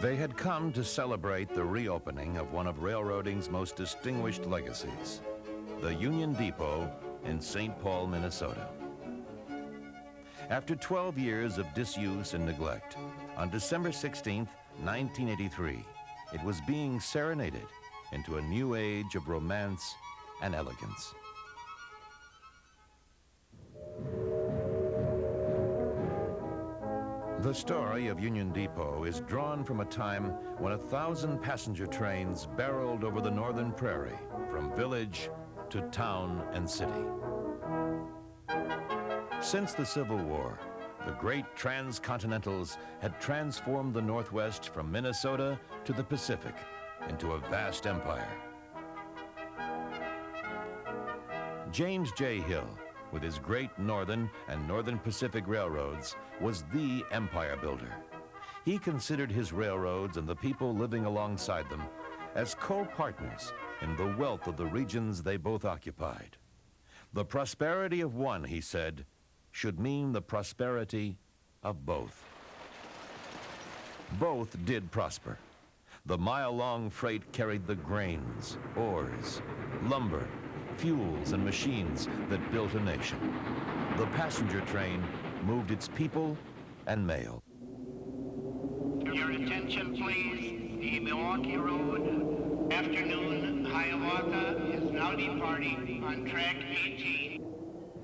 They had come to celebrate the reopening of one of railroading's most distinguished legacies, the Union Depot in St. Paul, Minnesota. After 12 years of disuse and neglect, on December 16th, 1983, it was being serenaded into a new age of romance and elegance. The story of Union Depot is drawn from a time when 1,000 passenger trains barreled over the northern prairie, from village to town and city. Since the Civil War, the great transcontinentals had transformed the Northwest from Minnesota to the Pacific into a vast empire. James J. Hill, with his great Northern and Northern Pacific railroads, was the empire builder. He considered his railroads and the people living alongside them as co-partners in the wealth of the regions they both occupied. The prosperity of one, he said, should mean the prosperity of both. Both did prosper. The mile-long freight carried the grains, ores, lumber, fuels, and machines that built a nation. The passenger train moved its people and mail. Your attention, please. The Milwaukee Road afternoon Hiawatha is now departing on track 18.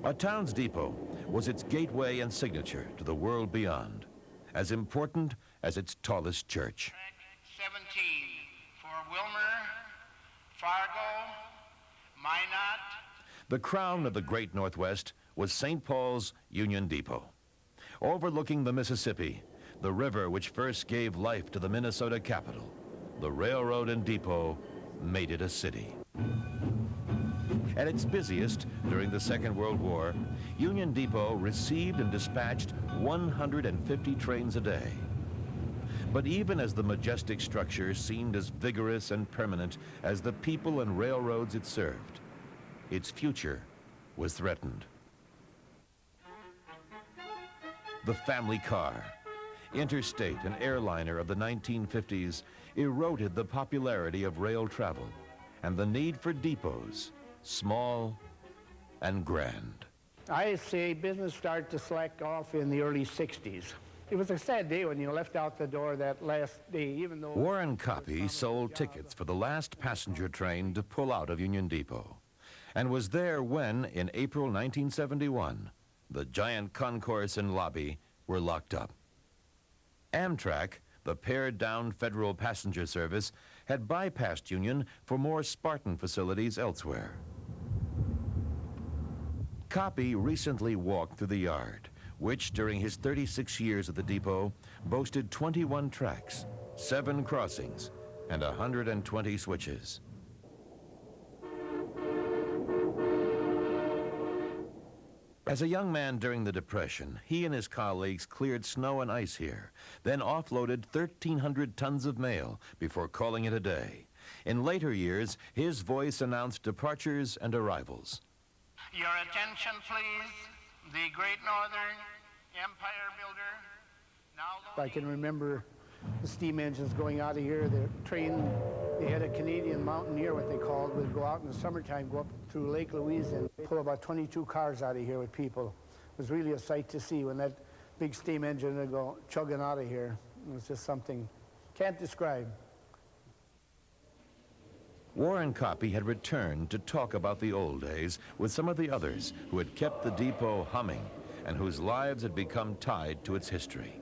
A town's depot was its gateway and signature to the world beyond, as important as its tallest church. Track 17 for Wilmer, Fargo, Minot. The crown of the great Northwest was St. Paul's Union Depot. Overlooking the Mississippi, the river which first gave life to the Minnesota capital, the railroad and depot made it a city. At its busiest during the Second World War, Union Depot received and dispatched 150 trains a day. But even as the majestic structure seemed as vigorous and permanent as the people and railroads it served, its future was threatened. The family car, interstate and airliner of the 1950s, eroded the popularity of rail travel and the need for depots, small and grand. I say business started to slack off in the early 60s. It was a sad day when you left out the door that last day, even though... Warren Copy sold tickets for the last passenger train to pull out of Union Depot and was there when, in April 1971, the giant concourse and lobby were locked up. Amtrak, the pared-down federal passenger service, had bypassed Union for more Spartan facilities elsewhere. Copy recently walked through the yard, which during his 36 years at the depot boasted 21 tracks, 7 crossings, and 120 switches. As a young man during the Depression, he and his colleagues cleared snow and ice here, then offloaded 1,300 tons of mail before calling it a day. In later years, his voice announced departures and arrivals. Your attention, please. The Great Northern Empire Builder. Now I can remember the steam engines going out of here. The train, they had a Canadian mountaineer, what they called, would go out in the summertime, go up through Lake Louise and pull about 22 cars out of here with people. It was really a sight to see when that big steam engine would go chugging out of here. It was just something can't describe. Warren Copy had returned to talk about the old days with some of the others who had kept the depot humming and whose lives had become tied to its history.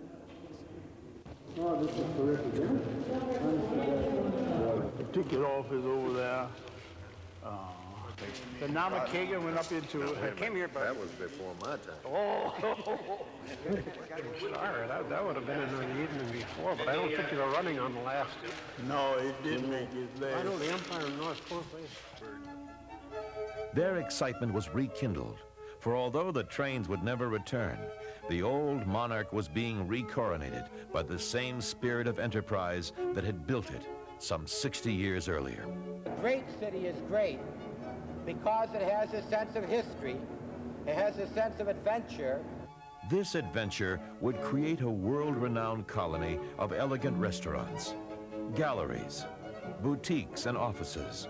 Oh, this is terrific, The ticket office over there. The Namakaga went up into... I came here, but... That was before my time. Oh! Sorry, that would have been in the evening before, but I don't think you were running on the last. No, it didn't make it last. I know the Empire and North Coast. Their excitement was rekindled, for although the trains would never return, the old monarch was being recoronated by the same spirit of enterprise that had built it some 60 years earlier. A great city is great because it has a sense of history, it has a sense of adventure. This adventure would create a world-renowned colony of elegant restaurants, galleries, boutiques, and offices.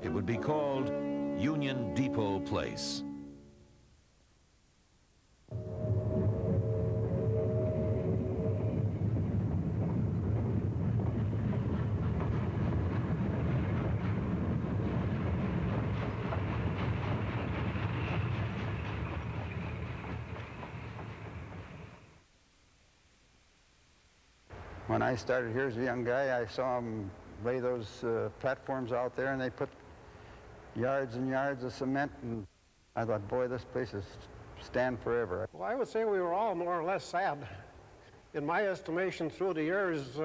It would be called Union Depot Place. When I started here as a young guy, I saw them lay those platforms out there, and they put yards and yards of cement, and I thought, boy, this place is stand forever. Well, I would say we were all more or less sad. In my estimation, through the years,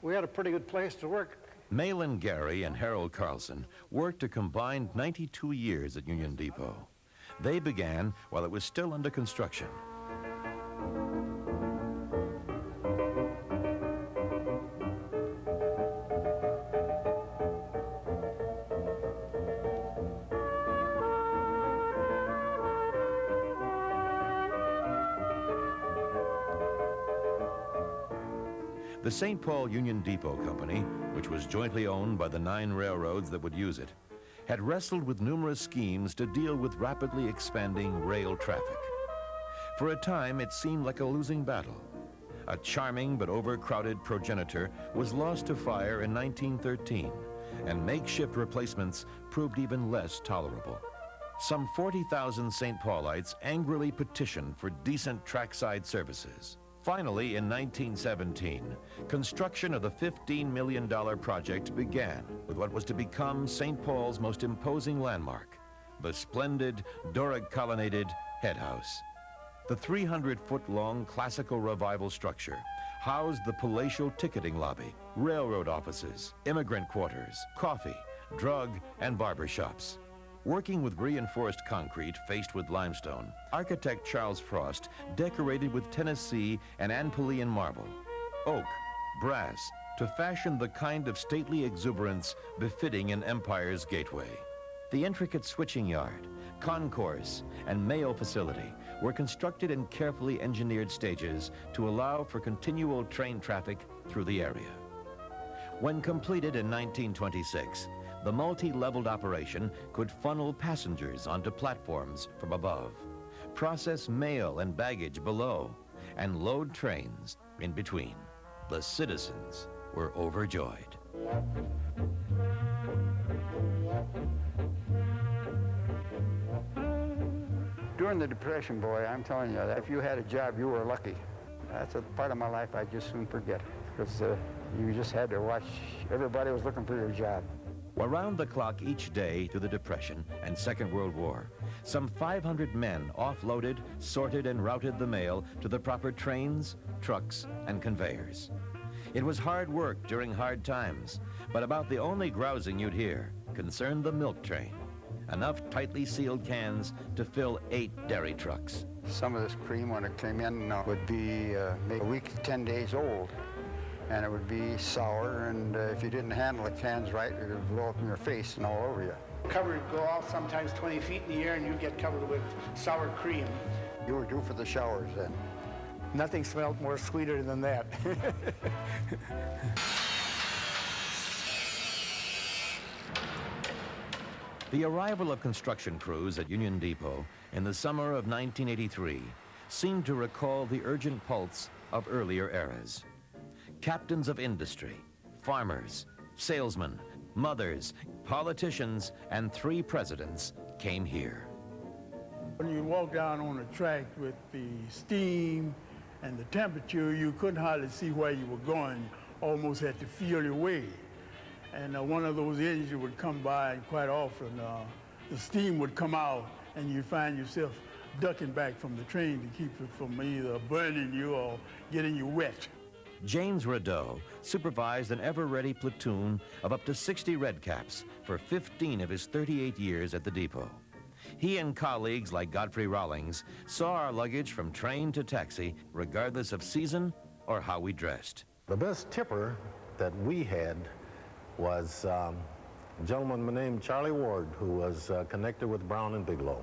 we had a pretty good place to work. Malin Gary and Harold Carlson worked a combined 92 years at Union Depot. They began while it was still under construction. The St. Paul Union Depot Company, which was jointly owned by the 9 railroads that would use it, had wrestled with numerous schemes to deal with rapidly expanding rail traffic. For a time, it seemed like a losing battle. A charming but overcrowded progenitor was lost to fire in 1913, and makeshift replacements proved even less tolerable. Some 40,000 St. Paulites angrily petitioned for decent trackside services. Finally, in 1917, construction of the $15 million project began with what was to become St. Paul's most imposing landmark, the splendid, Doric-colonnaded head house. The 300-foot-long classical revival structure housed the palatial ticketing lobby, railroad offices, immigrant quarters, coffee, drug, and barber shops. Working with reinforced concrete faced with limestone, architect Charles Frost decorated with Tennessee and Anpillian marble, oak, brass, to fashion the kind of stately exuberance befitting an empire's gateway. The intricate switching yard, concourse, and mail facility were constructed in carefully engineered stages to allow for continual train traffic through the area. When completed in 1926, the multi-leveled operation could funnel passengers onto platforms from above, process mail and baggage below, and load trains in between. The citizens were overjoyed. During the Depression, boy, I'm telling you, that if you had a job, you were lucky. That's a part of my life I just soon forget, because you just had to watch, everybody was looking for your job. Around the clock each day through the Depression and Second World War, some 500 men offloaded, sorted, and routed the mail to the proper trains, trucks, and conveyors. It was hard work during hard times, but about the only grousing you'd hear concerned the milk train. Enough tightly sealed cans to fill 8 dairy trucks. Some of this cream, when it came in, would be maybe a week to 10 days old. And it would be sour, and if you didn't handle the cans right, it would blow up in your face and all over you. Cover would go off sometimes 20 feet in the air, and you'd get covered with sour cream. You were due for the showers then. Nothing smelled more sweeter than that. The arrival of construction crews at Union Depot in the summer of 1983 seemed to recall the urgent pulse of earlier eras. Captains of industry, farmers, salesmen, mothers, politicians, and 3 presidents came here. When you walk down on the track with the steam and the temperature, you couldn't hardly see where you were going, almost had to feel your way. And one of those engines would come by, and quite often the steam would come out, and you'd find yourself ducking back from the train to keep it from either burning you or getting you wet. James Rideau supervised an ever-ready platoon of up to 60 redcaps for 15 of his 38 years at the depot. He and colleagues like Godfrey Rawlings saw our luggage from train to taxi, regardless of season or how we dressed. The best tipper that we had was a gentleman named Charlie Ward, who was connected with Brown and Bigelow.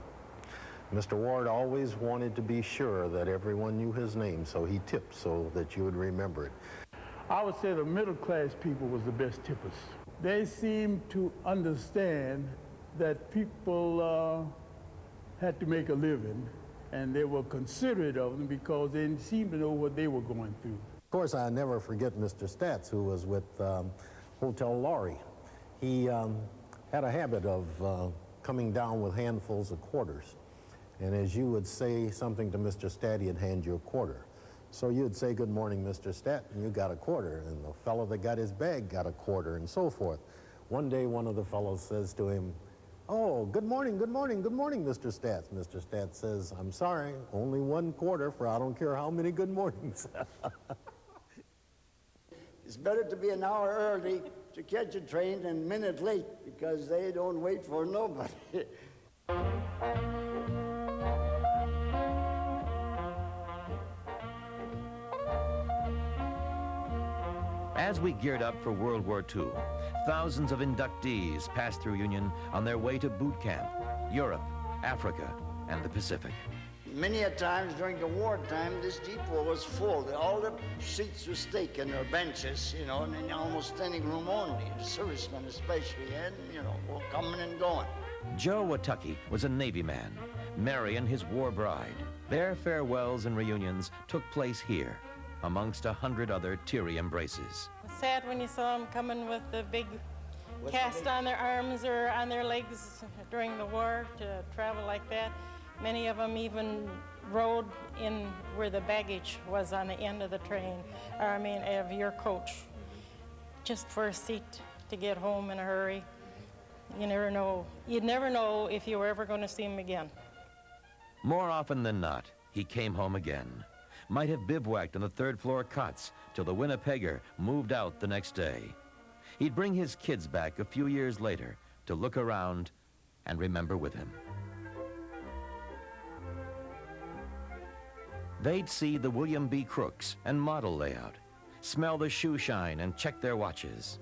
Mr. Ward always wanted to be sure that everyone knew his name, so he tipped so that you would remember it. I would say the middle-class people was the best tippers. They seemed to understand that people had to make a living, and they were considerate of them because they seemed to know what they were going through. Of course, I never forget Mr. Statz, who was with Hotel Laurie. He had a habit of coming down with handfuls of quarters. And as you would say something to Mr. Stat, he'd hand you a quarter. So you'd say, "Good morning, Mr. Stat," and you got a quarter, and the fellow that got his bag got a quarter, and so forth. One day, one of the fellows says to him, "Oh, good morning, good morning, good morning, Mr. Stats." Mr. Stats says, "I'm sorry, only 1 quarter for I don't care how many good mornings." It's better to be an hour early to catch a train than a minute late, because they don't wait for nobody. As we geared up for World War II, thousands of inductees passed through Union on their way to boot camp, Europe, Africa, and the Pacific. Many a times during the wartime, this depot was full. All the seats were taken, or benches, you know, and then almost standing room only. The servicemen especially, and, you know, were coming and going. Joe Watucky was a Navy man, Marion his war bride. Their farewells and reunions took place here, amongst 100 other teary embraces. Sad when you saw them coming with the big cast on their arms or on their legs during the war to travel like that. Many of them even rode in where the baggage was on the end of the train, or I mean of your coach, just for a seat to get home in a hurry. You never know. You'd never know if you were ever going to see him again. More often than not, he came home again. Might have bivouacked on the 3rd floor cots till the Winnipegger moved out the next day. He'd bring his kids back a few years later to look around and remember with him. They'd see the William B. Crooks and model layout, smell the shoe shine and check their watches.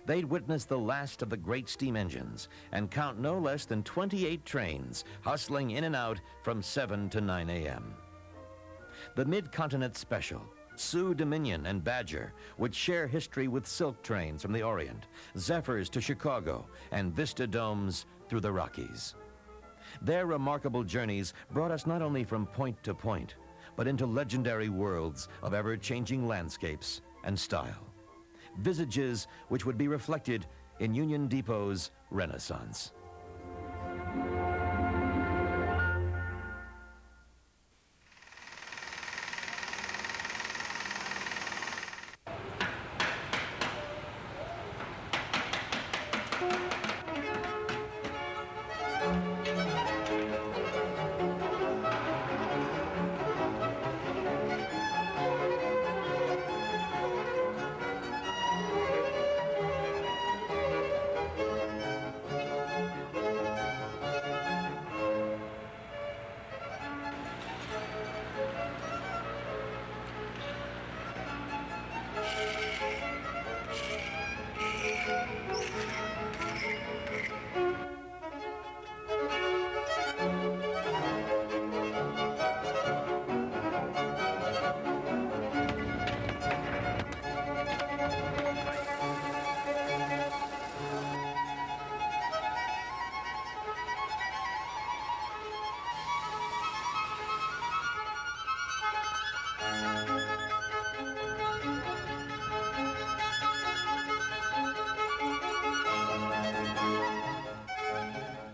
They'd witness the last of the great steam engines and count no less than 28 trains hustling in and out from 7 to 9 a.m. The Mid-Continent Special, Sioux Dominion and Badger, would share history with silk trains from the Orient, Zephyrs to Chicago, and Vista Domes through the Rockies. Their remarkable journeys brought us not only from point to point, but into legendary worlds of ever-changing landscapes and style. Visages which would be reflected in Union Depot's Renaissance.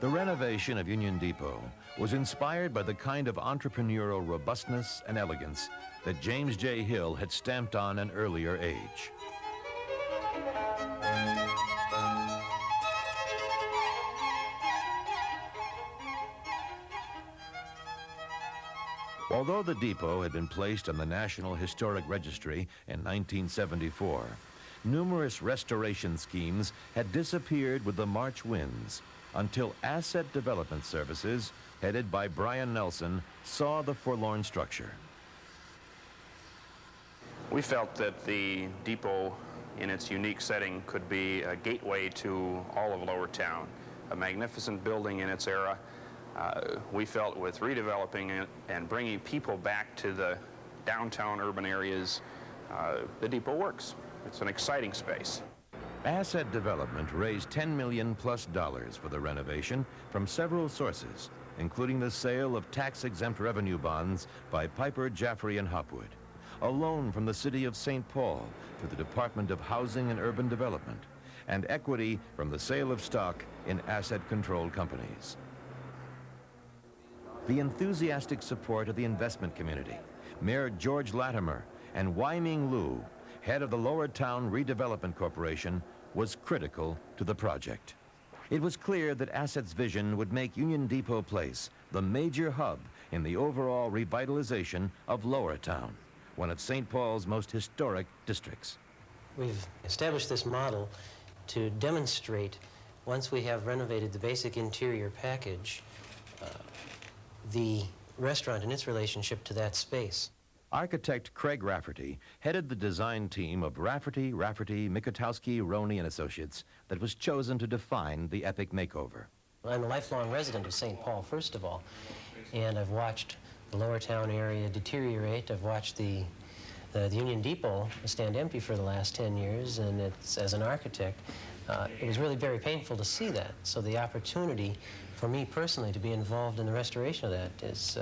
The renovation of Union Depot was inspired by the kind of entrepreneurial robustness and elegance that James J. Hill had stamped on an earlier age. Although the depot had been placed on the National Historic Registry in 1974, numerous restoration schemes had disappeared with the March winds until Asset Development Services, headed by Brian Nelson, saw the forlorn structure. We felt that the depot in its unique setting could be a gateway to all of Lower Town, a magnificent building in its era, We felt with redeveloping it and bringing people back to the downtown urban areas, the depot works. It's an exciting space. Asset development raised $10 million+ for the renovation from several sources, including the sale of tax-exempt revenue bonds by Piper, Jaffray, and Hopwood, a loan from the city of St. Paul through the Department of Housing and Urban Development, and equity from the sale of stock in asset-controlled companies. The enthusiastic support of the investment community, Mayor George Latimer, and Wai-Ming Lu, head of the Lower Town Redevelopment Corporation, was critical to the project. It was clear that Asset's vision would make Union Depot Place the major hub in the overall revitalization of Lower Town, one of St. Paul's most historic districts. We've established this model to demonstrate, once we have renovated the basic interior package, the restaurant and its relationship to that space. Architect Craig Rafferty headed the design team of Rafferty, Mikotowski, Roney and Associates that was chosen to define the epic makeover. I'm a lifelong resident of St. Paul, first of all, and I've watched the Lower Town area deteriorate. I've watched the Union Depot stand empty for the last 10 years, and it's, as an architect, it was really very painful to see that. So the opportunity for me personally to be involved in the restoration of that is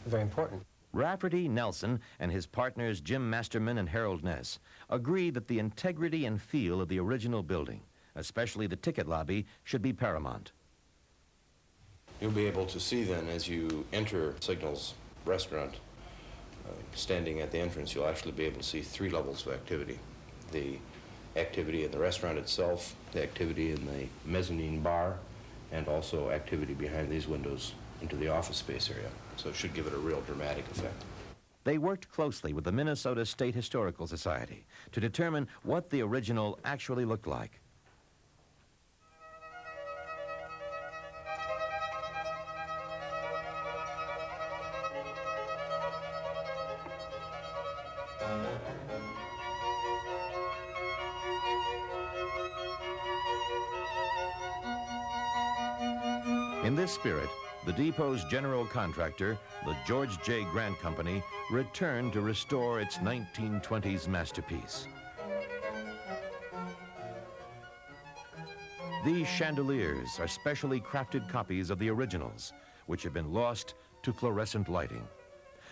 very important. Rafferty, Nelson, and his partners Jim Masterman and Harold Ness agreed that the integrity and feel of the original building, especially the ticket lobby, should be paramount. You'll be able to see then as you enter Signal's restaurant, standing at the entrance, you'll actually be able to see 3 levels of activity. The activity in the restaurant itself, the activity in the mezzanine bar, and also activity behind these windows into the office space area. So it should give it a real dramatic effect. They worked closely with the Minnesota State Historical Society to determine what the original actually looked like. In this spirit, the depot's general contractor, the George J. Grant Company, returned to restore its 1920s masterpiece. These chandeliers are specially crafted copies of the originals, which have been lost to fluorescent lighting.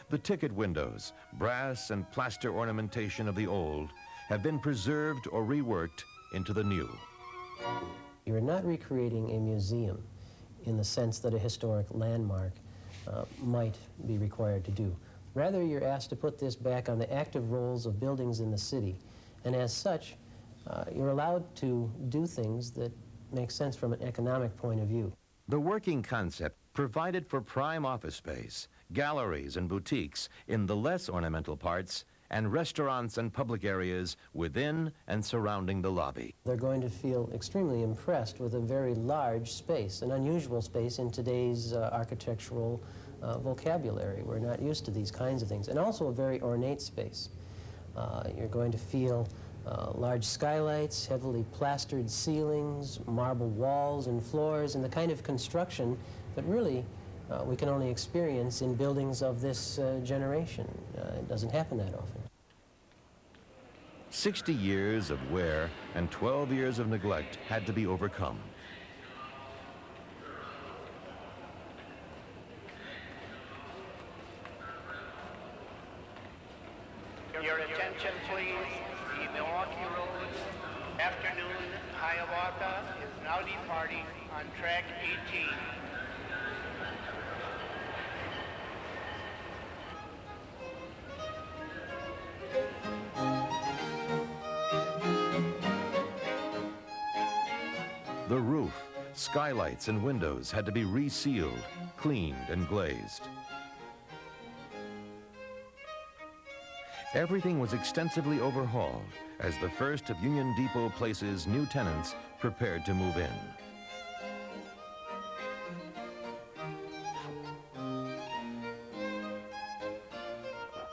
The ticket windows, brass and plaster ornamentation of the old, have been preserved or reworked into the new. You're not recreating a museum in the sense that a historic landmark might be required to do. Rather, you're asked to put this back on the active rolls of buildings in the city, and as such, you're allowed to do things that make sense from an economic point of view. The working concept provided for prime office space, galleries and boutiques in the less ornamental parts, and restaurants and public areas within and surrounding the lobby. They're going to feel extremely impressed with a very large space, an unusual space in today's architectural vocabulary. We're not used to these kinds of things, and also a very ornate space. You're going to feel large skylights, heavily plastered ceilings, marble walls and floors, and the kind of construction that really we can only experience in buildings of this generation. It doesn't happen that often. 60 years of wear and 12 years of neglect had to be overcome. Your attention, please. The Milwaukee Road afternoon Hiawatha is now departing on track 18. The roof, skylights, and windows had to be resealed, cleaned, and glazed. Everything was extensively overhauled as the first of Union Depot Place's new tenants prepared to move in.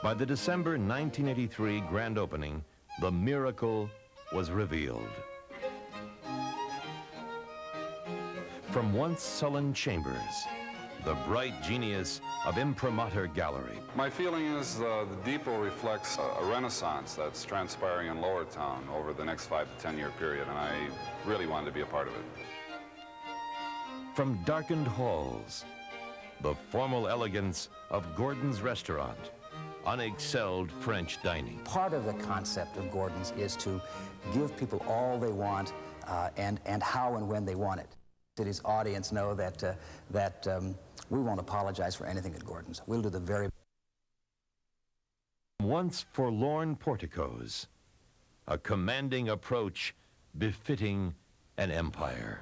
By the December 1983 grand opening, the miracle was revealed. From once sullen chambers, the bright genius of Imprimatur Gallery. My feeling is the depot reflects a renaissance that's transpiring in Lower Town over the next 5 to 10 year period, and I really wanted to be a part of it. From darkened halls, the formal elegance of Gordon's restaurant, unexcelled French dining. Part of the concept of Gordon's is to give people all they want and how and when they want it. Did his audience know that we won't apologize for anything at Gordon's. We'll do the very Once forlorn porticos, a commanding approach befitting an empire.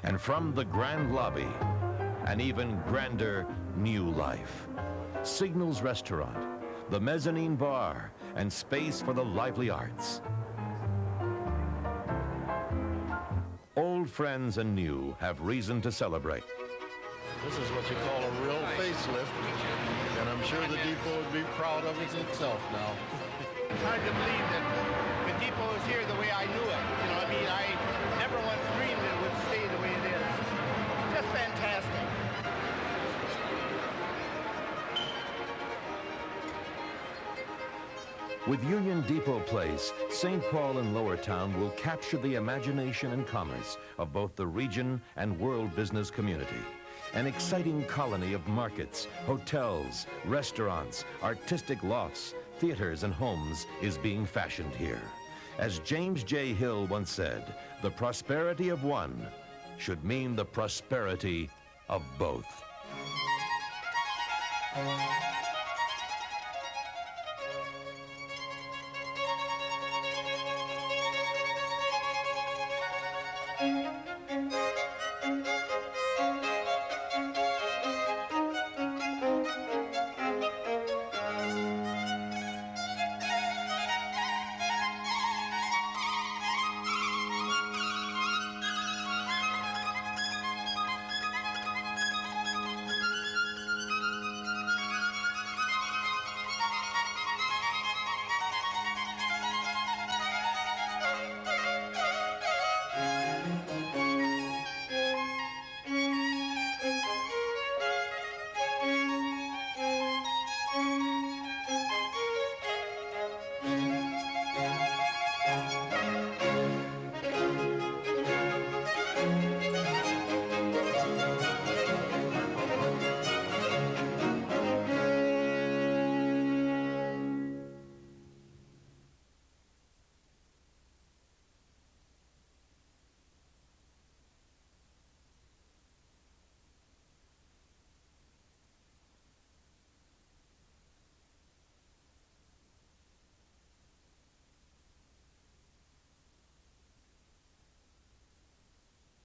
And from the grand lobby, an even grander new life. Signal's Restaurant, the mezzanine bar, and space for the lively arts. Old friends and new have reason to celebrate. This is what you call a real facelift, and I'm sure the depot would be proud of it itself now. It's hard to believe that the depot is here the way I knew it. You know, I mean, I never once dreamed it would stay the way it is. Just fantastic. With Union Depot Place, St. Paul and Lower Town will capture the imagination and commerce of both the region and world business community. An exciting colony of markets, hotels, restaurants, artistic lofts, theaters, and homes is being fashioned here. As James J. Hill once said, the prosperity of one should mean the prosperity of both.